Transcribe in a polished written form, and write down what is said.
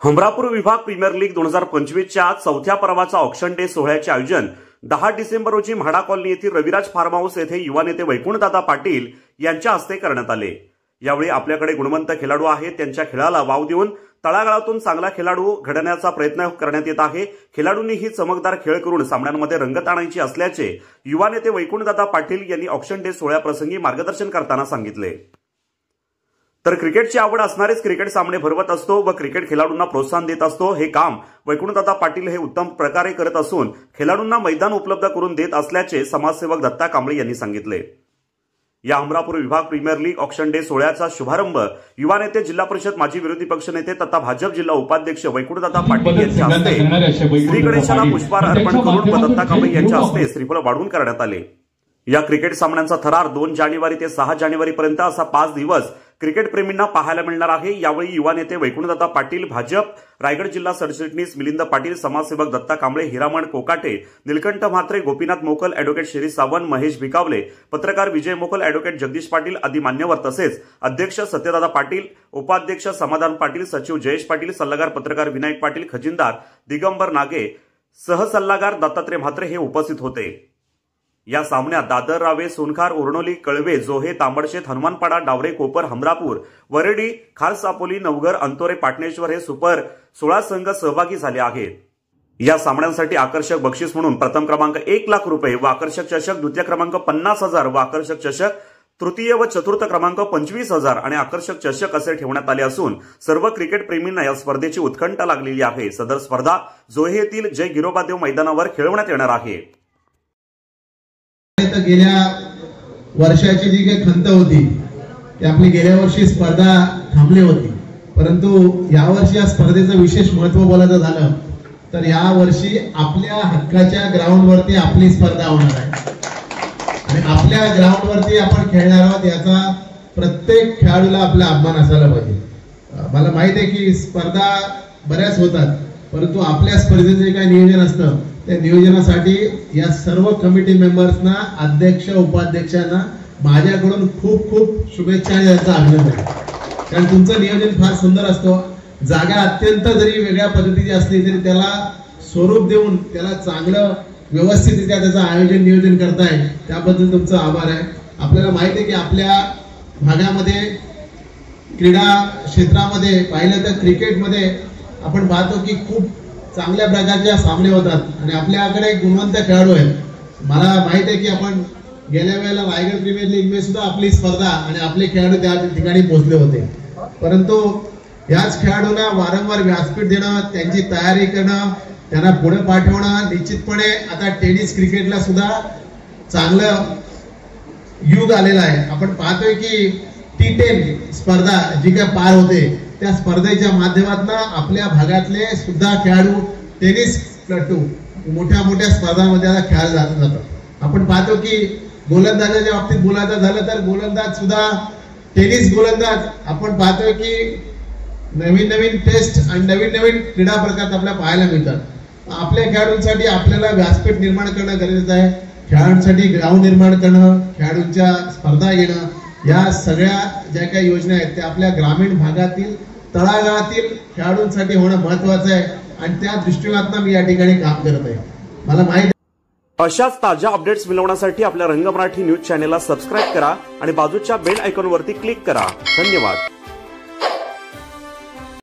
हमरापूर विभाग premier league 2025च्या चौथ्या पर्वाचा ऑक्शन डे सोहळ्याचे आयोजन 10 डिसेंबर रोजी म्हाडा कॉलनी येथील रविराज फार्म हाऊस येथे युवा नेते वैकुंठदादा पाटील यांच्या हस्ते करण्यात आले। यावेळी आपल्याकडे गुणवंत खेळाडू आहेत, त्यांच्या खेळाला वाव देऊन तळागाळातून चांगला खेळाडू घडवण्याचा प्रयत्न करण्यात येत आहे। खेळाडूंनी ही चमकदार खेळ करून सामन्यांमध्ये रंगत आणायची असल्याचे युवा नेते वैकुंठदादा पाटील यांनी ऑक्शन डे सोहळ्याप्रसंगी मार्गदर्शन करताना सांगितले। तर क्रिकेटची आवड असणारेच क्रिकेट सामने भरवत असतो व क्रिकेट खेळाडूंना प्रोत्साहन देत असतो। हे काम वैकुंठदादा पाटील हे उत्तम प्रकारे करत असून खेळाडूंना मैदान उपलब्ध करून देत असल्याचे समाजसेवक दत्ता कांबळे यांनी सांगितले। या हमरापूर विभाग प्रीमियर लीग ऑक्शन डे सोहळ्याचा शुभारंभ युवा नेते, जिल्हा परिषद माजी विरोधी पक्षनेते तथा भाजप जिल्हा उपाध्यक्ष वैकुंठदादा पाटील यांच्या हस्ते श्री गणेशाला पुष्पहार अर्पण करून व दत्ता कांबळे यांच्या हस्ते श्रीफळ वाढवून करण्यात आले। या क्रिकेट सामन्यांचा थरार 2 जानेवारी ते 6 जानेवारी पर्यंत असा 5 दिवस क्रिकेट प्रेमींना पाहायला मिळणार आहे। यावेळी युवा नेते वैकुंठदादा पाटील, भाजप रायगड जिल्हा सरचिटणीस मिलिंद पाटील, समाजसेवक दत्ता कांबळे, हिरामण कोकाटे, निलकंठ म्हात्रे, गोपीनाथ मोकल, ॲडव्होकेट शिरीष सावंत, महेश भिकावले, पत्रकार विजय मोकल, ॲडव्होकेट जगदीश पाटील आदी मान्यवर तसेच अध्यक्ष सत्यदादा पाटील, उपाध्यक्ष समाधान पाटील, सचिव जयेश पाटील, सल्लागार पत्रकार विनायक पाटील, खजिनदार दिगंबर नागे, सहसल्लागार दत्तात्रय म्हात्रे हे उपस्थित होते। या सामन्यात दादर, रावे, सोनखार, उरणोली, कळवे, जोहे, तांबडशेत, हनुमानपाडा, डावरे, कोपर, हमरापूर, वरडी, खारसापोली, नवघर, अंतोरे, पाटणेश्वर हे सुपर 16 संघ सहभागी झाले आहेत। या सामन्यांसाठी आकर्षक बक्षीस म्हणून प्रथम क्रमांक 1 लाख रुपये व आकर्षक चषक, द्वितीय क्रमांक 50,000 व आकर्षक चषक, तृतीय व चतुर्थ क्रमांक 25,000 आणि आकर्षक चषक असे ठेवण्यात आले असून सर्व क्रिकेट प्रेमींना या स्पर्धेची उत्कंठा लागलेली आहे। सदर स्पर्धा जोहे येथील जय गिरोबादेव मैदानावर खेळवण्यात येणार आहे। गेल्या वर्षाची जी काही खंत होती ती आपली गेल्या वर्षी स्पर्धा थांबली होती, परंतु यावर्षी या स्पर्धेचं विशेष महत्त्व बोलायचं झालं तर या वर्षी आपल्या हक्काच्या ग्राउंडवरती आपली स्पर्धा होणार आहे आणि आपल्या ग्राउंडवरती आपण खेळणार आहोत याचा प्रत्येक खेळाडूला आपला अभिमान असायला पाहिजे। मला माहिती आहे की स्पर्धा बऱ्याच होतात, परंतु आपल्या स्पर्धेचं जे काही नियोजन असतं त्या नियोजनासाठी या सर्व कमिटी मेंबर्सना, अध्यक्ष उपाध्यक्षांना माझ्याकडून खूप खूप शुभेच्छा आणि त्यांचं अभिनंदन। कारण तुमचं नियोजन फार सुंदर असतो। जागा अत्यंत जरी वेगळ्या पद्धतीची असली तरी त्याला स्वरूप देऊन त्याला चांगलं व्यवस्थितरित्या त्याचं आयोजन नियोजन करताय, त्याबद्दल तुमचा आभार आहे। आपल्याला माहिती आहे की आपल्या भागामध्ये क्रीडा क्षेत्रामध्ये पाहिलं तर क्रिकेटमध्ये आपण पाहतो की खूप चांगल्या प्रकारच्या सामने होतात आणि आपल्याकडे गुणवंत खेळाडू आहेत। मला माहित आहे की आपण गेल्या वेळेला रायगड प्रीमियर लीग मध्ये सुद्धा आपली स्पर्धा आणि आपले खेळाडू त्या ठिकाणी पोहोचले होते, परंतु याच खेळाडूंना वारंवार व्यासपीठ देणं, त्यांची तयारी करणं, त्यांना पुढे पाठवणं, निश्चितपणे आता टेनिस क्रिकेटला सुद्धा चांगलं युग आलेलं आहे। आपण पाहतोय की T10 स्पर्धा जी काय पार होते त्या स्पर्धेच्या माध्यमातून आपल्या भागातले सुद्धा खेळाडू टेनिसपटू मोठ्या मोठ्या स्पर्धांमध्ये आता खेळायला जातात। आपण पाहतो की गोलंदाजाच्या बाबतीत बोलायचं झालं तर गोलंदाज सुद्धा टेनिस गोलंदाज आपण पाहतोय की नवीन नवीन टेस्ट आणि नवीन नवीन क्रीडा प्रकार आपल्याला पाहायला मिळतात। आपल्या खेळाडूंसाठी आपल्याला व्यासपीठ निर्माण करणं गरजेचं आहे, खेळाडूंसाठी ग्राउंड निर्माण करणं, खेळाडूंच्या स्पर्धा घेणं, या सगळ्या ज्या काही योजना आहेत त्या आपल्या ग्रामीण भागातील तळागाळातील खेळाडूंसाठी होणं महत्त्वाचं आहे आणि त्या दृष्टिकोनातून मी या ठिकाणी काम करत आहे। मला माहिती अशाच ताज्या अपडेट्स मिळवण्यासाठी आपल्या रंग मराठी न्यूज चॅनेलला सबस्क्राईब करा आणि बाजूच्या बेल आयकॉनवरती क्लिक करा। धन्यवाद।